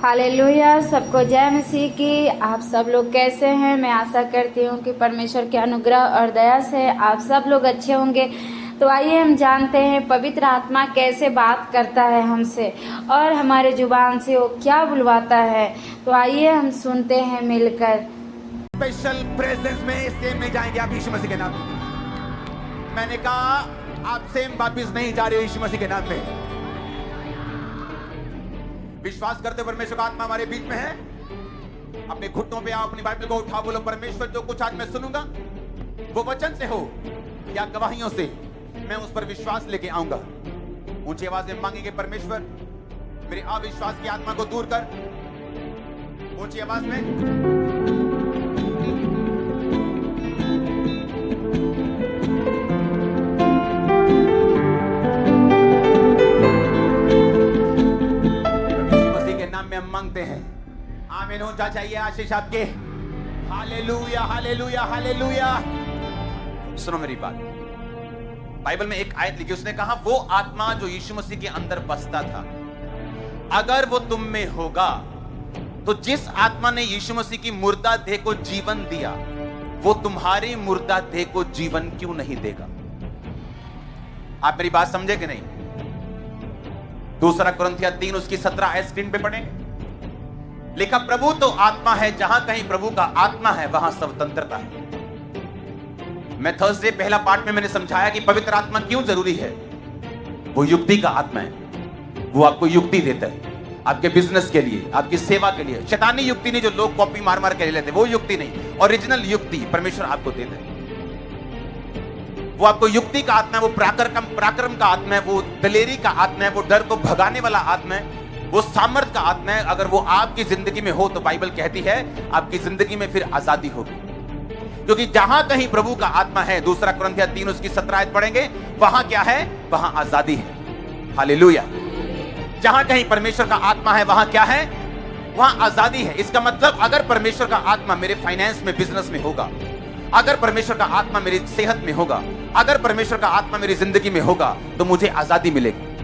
Hallelujah. सबको जय मसीह की। आप सब लोग कैसे हैं? मैं आशा करती हूँ कि परमेश्वर के अनुग्रह और दया से आप सब लोग अच्छे होंगे। तो आइए हम जानते हैं पवित्र आत्मा कैसे बात करता है हमसे और हमारे जुबान से वो क्या बुलवाता है। तो आइए हम सुनते हैं मिलकर। स्पेशल प्रेजेंस में सेम में जाएंगे आप यीशु मसीह के नाम में। मैंने कहा आप सेम वापिस नहीं जा रहे हो यीशु मसीह के नाम में। विश्वास करते परमेश्वर का आत्मा हमारे बीच में है। अपने घुटनों पे आओ, अपनी बाइबल को उठाओ, बोलो परमेश्वर जो कुछ आज मैं सुनूंगा वो वचन से हो या गवाहियों से, मैं उस पर विश्वास लेके आऊंगा। ऊंची आवाज में मांगेंगे, परमेश्वर मेरे अविश्वास की आत्मा को दूर कर। ऊंची आवाज में हम मांगते हैं। आमीन होना चाहिए आशीष आपके। Hallelujah hallelujah hallelujah. सुनो मेरी बात, बाइबल में एक आयत लिखी, उसने कहा वो आत्मा जो यीशु मसीह के अंदर बसता था, अगर वो तुम में होगा तो जिस आत्मा ने यीशु मसीह की मुर्दा देह को जीवन दिया, वो तुम्हारी मुर्दा देह को जीवन क्यों नहीं देगा? आप मेरी बात समझे कि नहीं? दूसरा कुरिन्थियों 3 उसकी 17 आयत स्क्रीन पे पढ़ें। लिखा, प्रभु तो आत्मा है, जहां कहीं प्रभु का आत्मा है वहां स्वतंत्रता है। मैं थर्सडे पहला पार्ट में मैंने समझाया कि पवित्र आत्मा क्यों जरूरी है। वो युक्ति का आत्मा है। वो आपको युक्ति देता है आपके बिजनेस के लिए, आपकी सेवा के लिए। शैतानी युक्ति नहीं जो लोग कॉपी मार मार के ले लेते, वो युक्ति नहीं। ओरिजिनल युक्ति परमेश्वर आपको देता है। वो आपको युक्ति का आत्मा है, वो पराक्रम का आत्मा है, वो दलेरी का आत्मा है, वो डर को भगाने वाला आत्मा है, वो सामर्थ का आत्मा है। अगर वो आपकी जिंदगी में हो तो बाइबल कहती है आपकी जिंदगी में फिर आजादी होगी। क्योंकि जहां कहीं प्रभु का आत्मा है, दूसरा कुरिन्थियों 3 उसकी 17 आयत पढ़ेंगे, वहां क्या है? वहां आजादी है। हालेलुया। जहां कहीं परमेश्वर का आत्मा है वहां क्या है? वहां आजादी है। इसका मतलब अगर परमेश्वर का आत्मा मेरे फाइनेंस में, बिजनेस में होगा, अगर परमेश्वर का आत्मा मेरी सेहत में होगा, अगर परमेश्वर का आत्मा मेरी जिंदगी में होगा, तो मुझे आजादी मिलेगी।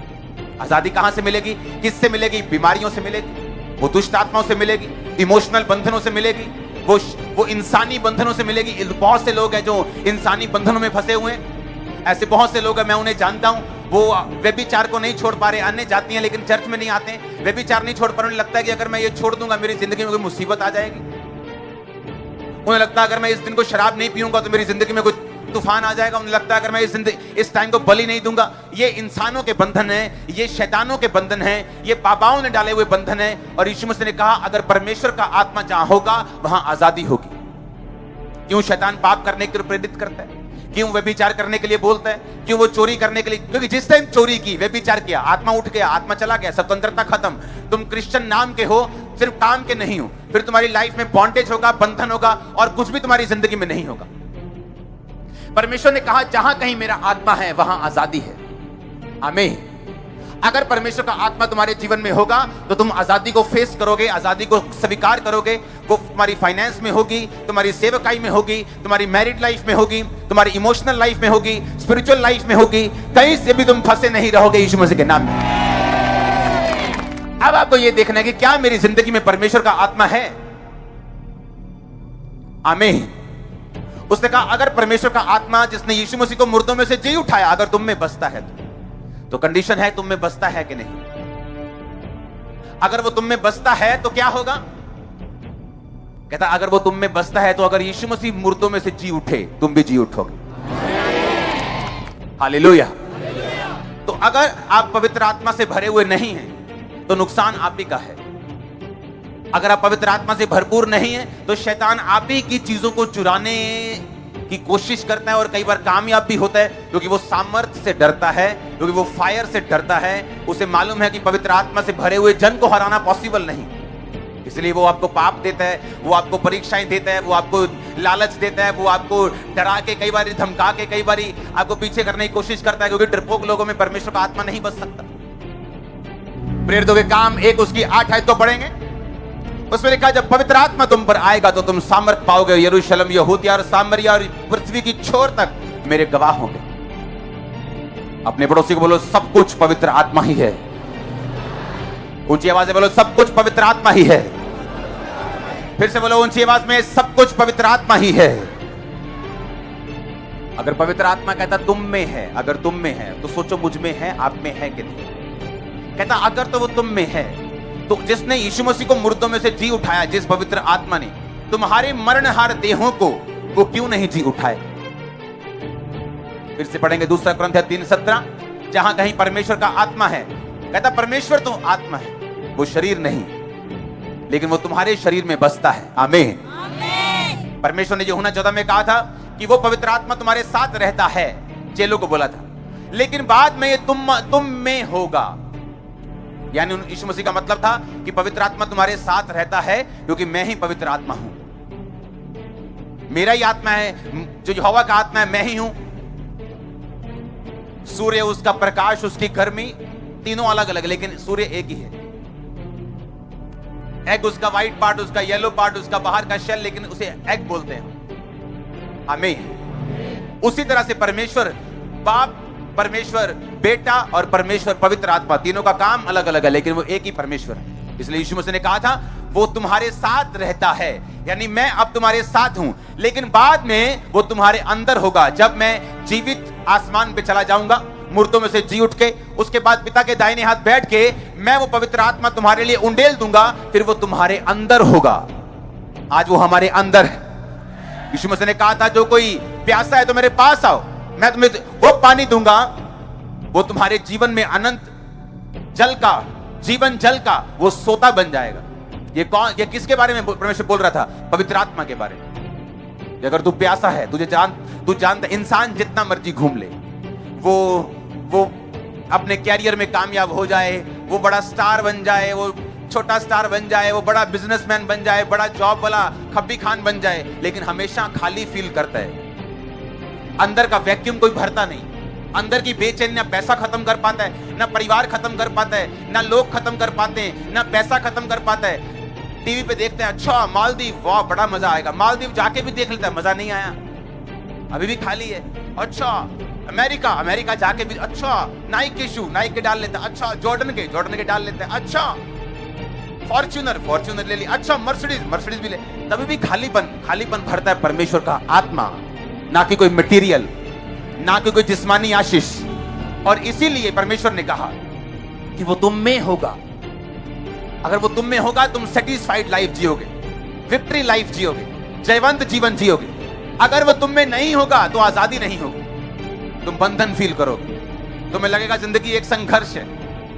आजादी कहां से मिलेगी? किससे मिलेगी? बीमारियों से मिलेगी, वो दुष्ट आत्माओं से मिलेगी, इमोशनल बंधनों से मिलेगी, वो इंसानी बंधनों से मिलेगी। बहुत से लोग हैं जो इंसानी बंधनों में फंसे हुए हैं। ऐसे बहुत से लोग हैं, मैं उन्हें जानता हूं। वो व्यभिचार को नहीं छोड़ पा रहे, अन्य जाति हैं लेकिन चर्च में नहीं आते। व्यभिचार नहीं छोड़ पा रहे, उन्हें लगता है कि अगर मैं ये छोड़ दूंगा मेरी जिंदगी में कोई मुसीबत आ जाएगी। उन्हें लगता है अगर मैं इस दिन को शराब नहीं पीऊंगा तो मेरी जिंदगी में कोई तूफान आ जाएगा। उन्हें लगता है अगर मैं इस टाइम को बलि नहीं दूंगा। ये इंसानों के बंधन है, ये शैतानों के बंधन है, ये पापाओं ने डाले हुए बंधन है। और यीशु मसीह ने कहा अगर परमेश्वर का आत्मा जहां होगा वहां आजादी होगी। क्यों शैतान पाप करने के लिए प्रेरित करता है? क्यों व्यभिचार करने के लिए बोलता है? क्यों वो चोरी करने के लिए? क्योंकि जिस टाइम चोरी की, व्यभिचार किया, आत्मा उठ गया, आत्मा चला गया, स्वतंत्रता खत्म। तुम क्रिश्चियन नाम के हो, सिर्फ काम के नहीं हो, फिर तुम्हारी लाइफ में बॉन्डेज होगा, बंधन होगा और कुछ भी तुम्हारी जिंदगी में नहीं होगा। परमेश्वर ने कहा जहां कहीं मेरा आत्मा है वहां आजादी है। आमीन। अगर परमेश्वर का आत्मा तुम्हारे जीवन में होगा तो तुम आजादी को फेस करोगे, आजादी को स्वीकार करोगे। वो तुम्हारी फाइनेंस में होगी, तुम्हारी सेवकाई में होगी, तुम्हारी मैरिड लाइफ में होगी, तुम्हारी इमोशनल लाइफ में होगी, स्पिरिचुअल लाइफ में होगी। कहीं से भी तुम फंसे नहीं रहोगे यीशु मसीह के नाम में। अब आपको यह देखना है कि क्या मेरी जिंदगी में परमेश्वर का आत्मा है? आमीन। उसने कहा अगर परमेश्वर का आत्मा जिसने यीशु मसीह को मुर्दों में से जी उठाया अगर तुम में बसता है तो कंडीशन है तुम में बसता है कि नहीं। अगर वो तुम में बसता है तो क्या होगा? कहता अगर वो तुम में बसता है तो अगर यीशु मसीह मुर्दों में से जी उठे तुम भी जी उठोगे। हालेलुया। तो अगर आप पवित्र आत्मा से भरे हुए नहीं हैं तो नुकसान आप ही का है। अगर आप पवित्र आत्मा से भरपूर नहीं है तो शैतान आप ही की चीजों को चुराने की कोशिश करता है और कई बार कामयाब भी होता है, क्योंकि वो सामर्थ्य से डरता है, क्योंकि वो फायर से डरता है। उसे मालूम है कि पवित्र आत्मा से भरे हुए जन को हराना पॉसिबल नहीं, इसलिए वो आपको पाप देता है, वो आपको परीक्षाएं देता है, वो आपको लालच देता है, वो आपको डरा के, कई बार धमका के, कई बार आपको पीछे करने की कोशिश करता है। क्योंकि डरपोक लोगों में परमेश्वर का आत्मा नहीं बस सकता। प्रेरितों के काम 1 उसकी 8 आयत तो पढ़ेंगे, उसमें लिखा जब पवित्र आत्मा तुम पर आएगा तो तुम सामर्थ पाओगे, यरूशलेम, यहूदिया और सामरिया और पृथ्वी की छोर तक मेरे गवाह होंगे। अपने पड़ोसी को बोलो सब कुछ पवित्र आत्मा ही है। ऊंची आवाज से बोलो, सब कुछ पवित्र आत्मा ही है। फिर से बोलो ऊंची आवाज में, सब कुछ पवित्र आत्मा ही है। अगर पवित्र आत्मा कहता तुम में है, अगर तुम में है तो सोचो मुझ में है, आप में है कि नहीं। कहता अगर तो वो तुम में है तो जिसने यीशु मसीह को मुर्दों में से जी उठाया, जिस पवित्र आत्मा ने तुम्हारे मरणहार देहों को, वो क्यों नहीं जी उठाए। फिर से पढ़ेंगे 2 कुरिन्थियों 3:17, जहां कहीं परमेश्वर का आत्मा है, कहता परमेश्वर तो आत्मा है, वो शरीर नहीं, लेकिन वो तुम्हारे शरीर में बसता है। आमीन। परमेश्वर ने यूहन्ना 14 में कहा था कि वो पवित्र आत्मा तुम्हारे साथ रहता है, चेलों को बोला था, लेकिन बाद में ये तुम में होगा। यानी यीशु मसीह का मतलब था कि पवित्र आत्मा तुम्हारे साथ रहता है क्योंकि मैं ही पवित्र आत्मा हूं, मेरा ही आत्मा है, जो यहोवा का आत्मा है मैं ही हूं। सूर्य, उसका प्रकाश, उसकी गर्मी, तीनों अलग अलग, लेकिन सूर्य एक ही है। एग उसका व्हाइट पार्ट, उसका येलो पार्ट, उसका बाहर का शेल, लेकिन उसे एग बोलते हैं। आमीन। उसी तरह से परमेश्वर बाप, परमेश्वर बेटा और परमेश्वर पवित्र आत्मा, तीनों का काम अलग अलग है, लेकिन वो एक ही परमेश्वर है। इसलिए यीशु मसीह ने कहा था वो तुम्हारे साथ रहता है, यानी मैं अब तुम्हारे साथ हूं, लेकिन बाद में वो तुम्हारे अंदर होगा। जब मैं जीवित आसमान पे चला जाऊंगा, मुर्दों में से जी उठ के, उसके बाद पिता के दाहिने हाथ बैठ के, मैं वो पवित्र आत्मा तुम्हारे लिए उंडेल दूंगा, फिर वो तुम्हारे अंदर होगा। आज वो हमारे अंदर है। यीशु मसीह ने कहा था जो कोई प्यासा है तो मेरे पास आओ, मैं तुम्हें वो पानी दूंगा, वो तुम्हारे जीवन में अनंत जल का, जीवन जल का वो सोता बन जाएगा। ये किसके बारे में परमेश्वर बोल रहा था? पवित्र आत्मा के बारे में। अगर तू प्यासा है, तू जानता, इंसान जितना मर्जी घूम ले, वो अपने कैरियर में कामयाब हो जाए, वो बड़ा स्टार बन जाए, वो छोटा स्टार बन जाए, वो बड़ा बिजनेसमैन बन जाए, बड़ा जॉब वाला खब्बी खान बन जाए, लेकिन हमेशा खाली फील करता है। अंदर का वैक्यूम कोई भरता नहीं। अंदर की बेचैनी ना पैसा खत्म कर पाता है, ना परिवार खत्म कर पाता है, ना लोग खत्म कर पाते हैं, ना पैसा खत्म कर पाता है। टीवी पे देखते हैं, अच्छा मालदीव, वाह बड़ा मजा आएगा, मालदीव जाके भी देख लेता है, मजा नहीं आया, अभी भी खाली है। अच्छा अमेरिका जाके भी, अच्छा नाइक के शू, नाइक के डाल लेता है, अच्छा जॉर्डन के डाल लेते हैं, अच्छा फॉर्च्यूनर ले ली, अच्छा मर्सिडीज भी ले, तभी भी खालीपन भरता है परमेश्वर का आत्मा, ना कि कोई मटेरियल, ना कि कोई जिस्मानी आशीष। और इसीलिए परमेश्वर ने कहा कि वो तुम में होगा। अगर वो तुम में होगा, तुम सेटिस्फाइड लाइफ जियोगे, विक्ट्री लाइफ जियोगे, जयवंत जीवन जियोगे। अगर वो तुम में नहीं होगा तो आजादी नहीं होगी, तुम बंधन फील करोगे, तुम्हें लगेगा जिंदगी एक संघर्ष है,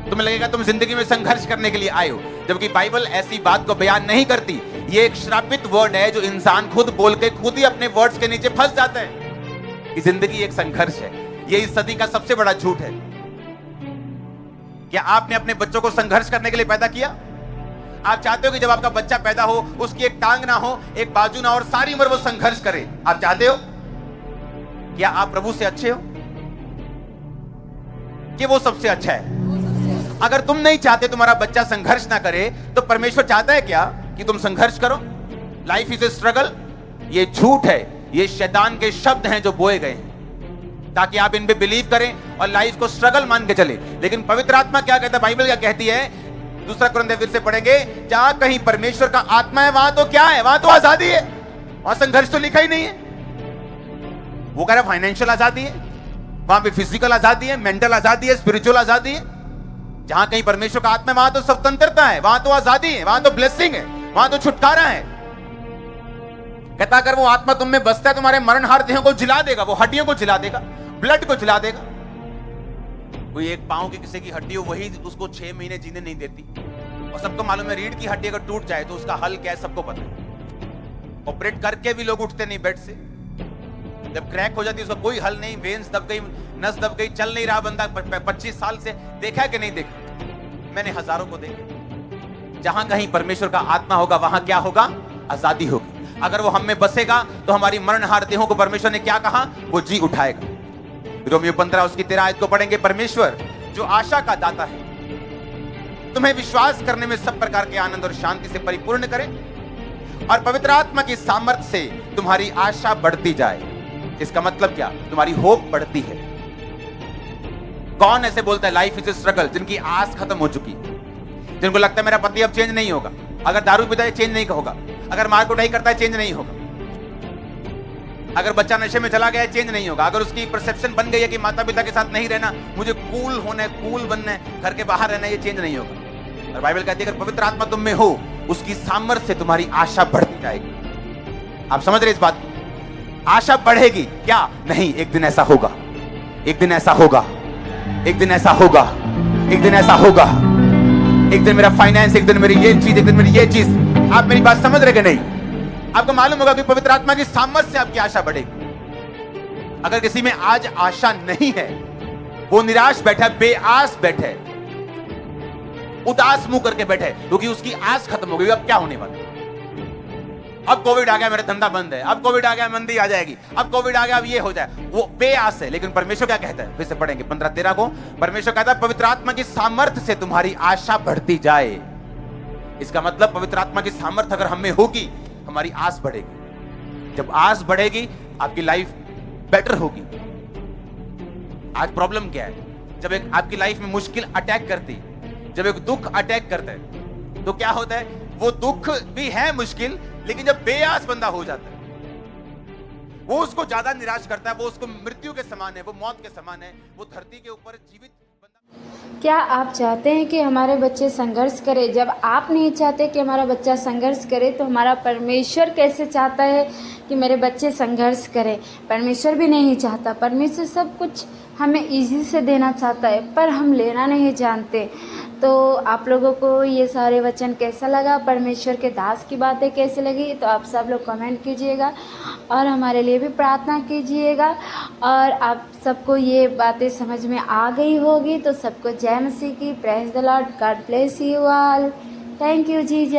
तुम्हें लगेगा तुम जिंदगी में संघर्ष करने के लिए आए हो, जबकि बाइबल ऐसी बात को बयान नहीं करती। ये एक श्रापित वर्ड है जो इंसान खुद बोल के खुद ही अपने वर्ड्स के नीचे फंस जाता है कि जिंदगी एक संघर्ष है। ये इस सदी का सबसे बड़ा झूठ है। क्या आपने अपने बच्चों को संघर्ष करने के लिए पैदा किया? आप चाहते हो कि जब आपका बच्चा पैदा हो उसकी एक टांग ना हो, एक बाजू ना हो और सारी उम्र वो संघर्ष करे? आप चाहते हो? क्या आप प्रभु से अच्छे हो कि वो सबसे अच्छा है? अगर तुम नहीं चाहते तुम्हारा बच्चा संघर्ष ना करे, तो परमेश्वर चाहता है क्या कि तुम संघर्ष करो? लाइफ इज ए स्ट्रगल, ये झूठ है, ये शैतान के शब्द हैं जो बोए गए हैं ताकि आप इन पे बिलीव करें और लाइफ को स्ट्रगल मान के चले। लेकिन पवित्र आत्मा क्या कहता है? बाइबल क्या कहती है? 2 कुरिन्थियों फिर से पढ़ेंगे, जहां कहीं परमेश्वर का आत्मा है वहां तो क्या है? वहां तो आजादी है, वहां संघर्ष तो लिखा ही नहीं है। वो कह रहा है फाइनेंशियल आजादी है, वहां पे फिजिकल आजादी है, मेंटल आजादी है, स्पिरिचुअल आजादी है। जहां कहीं परमेश्वर का आत्मा है वहां तो स्वतंत्रता है, वहां तो आजादी है, वहां तो ब्लेसिंग है, वहां तो छुटकारा है। कहता अगर वो आत्मा तुम में बसता है, तुम्हारे मरणहार देहों को जिला देगा, वो हड्डियों को जिला देगा, ब्लड को जिला देगा। कोई एक पांव की किसी की हड्डी हो, वही उसको 6 महीने जीने नहीं देती। और सबको मालूम है रीढ़ की हड्डी अगर टूट जाए तो उसका हल क्या है, सबको पता है। ऑपरेट करके भी लोग उठते नहीं बेड से। जब क्रैक हो जाती है उसका कोई हल नहीं, वेन्स दब गई, नस दब गई, चल नहीं रहा बंदा 25 साल से। देखा कि नहीं देखा? मैंने हजारों को देखा। जहां कहीं परमेश्वर का आत्मा होगा वहां क्या होगा? आजादी होगी। अगर वो हम में बसेगा तो हमारी मरणहार देहों को परमेश्वर ने क्या कहा? वो जी उठाएगा। रोमियो 15 उसकी 13 आयत को पढ़ेंगे। परमेश्वर जो आशा का दाता है, तुम्हें विश्वास करने में सब प्रकार के आनंद और शांति से परिपूर्ण करे और पवित्र आत्मा की सामर्थ्य से तुम्हारी आशा बढ़ती जाए। इसका मतलब क्या? तुम्हारी होप बढ़ती है। कौन ऐसे बोलता है लाइफ इज ए स्ट्रगल? जिनकी आस खत्म हो चुकी है। जिनको लगता है मेरा पति अब चेंज नहीं होगा, अगर दारू पीता है चेंज नहीं होगा, अगर मार कुटाई करता है चेंज नहीं होगा, अगर बच्चा नशे में चला गया है चेंज नहीं होगा, अगर उसकी परसेप्शन बन गई है कि माता पिता के साथ नहीं रहना, मुझे कूल होना है, कूल बनना है, घर के बाहर रहना है, ये चेंज नहीं होगा। और बाइबल कहती है अगर पवित्र आत्मा तुम में हो, उसकी सामर्थ्य से तुम्हारी आशा बढ़ती जाएगी। आप समझ रहे इस बात को? आशा बढ़ेगी क्या? नहीं, एक दिन ऐसा होगा, एक दिन ऐसा होगा, एक दिन ऐसा होगा, एक दिन ऐसा होगा, एक दिन मेरा फाइनेंस, एक दिन मेरी ये चीज, एक दिन मेरी ये चीज। आप मेरी बात समझ रहे कि नहीं? आपको मालूम होगा कि पवित्र आत्मा की सामर्थ्य से आपकी आशा बढ़ेगी। अगर किसी में आज आशा नहीं है, वो निराश बैठा, बेआस बैठे, उदास मुंह करके बैठे, क्योंकि उसकी आस खत्म हो गई। अब क्या होने वाला? अब कोविड आ गया, मेरा धंधा बंद है, अब कोविड आ गया, मंदी आ जाएगी, अब कोविड आ गया, अब ये हो जाए, वो बेआस है। लेकिन परमेश्वर क्या कहता है? फिर से पढ़ेंगे 15:13 को। परमेश्वर कहता है पवित्र आत्मा की सामर्थ्य से तुम्हारी आशा बढ़ती जाए। इसका मतलब पवित्र आत्मा की सामर्थ्य अगर हमें होगी, हमारी आस बढ़ेगी। जब आस बढ़ेगी, आपकी लाइफ बेटर होगी। आज प्रॉब्लम क्या है? जब एक आपकी लाइफ में मुश्किल अटैक करती, जब एक दुख अटैक करता है, तो क्या होता है? वो दुख भी है मुश्किल, लेकिन जब बेआस बंदा हो जाता है, वो उसको ज्यादा निराश करता है, वो उसको मृत्यु के समान है, वो मौत के समान है, वो धरती के ऊपर जीवित बंदा। क्या आप चाहते हैं कि हमारे बच्चे संघर्ष करें? जब आप नहीं चाहते कि हमारा बच्चा संघर्ष करे, तो हमारा परमेश्वर कैसे चाहता है कि मेरे बच्चे संघर्ष करें? परमेश्वर भी नहीं चाहता। परमेश्वर सब कुछ हमें इजी से देना चाहता है, पर हम लेना नहीं जानते। तो आप लोगों को ये सारे वचन कैसा लगा, परमेश्वर के दास की बातें कैसी लगी, तो आप सब लोग कमेंट कीजिएगा और हमारे लिए भी प्रार्थना कीजिएगा। और आप सबको ये बातें समझ में आ गई होगी, तो सबको जय मसीह की, praise the Lord, God bless you all, thank you Jesus.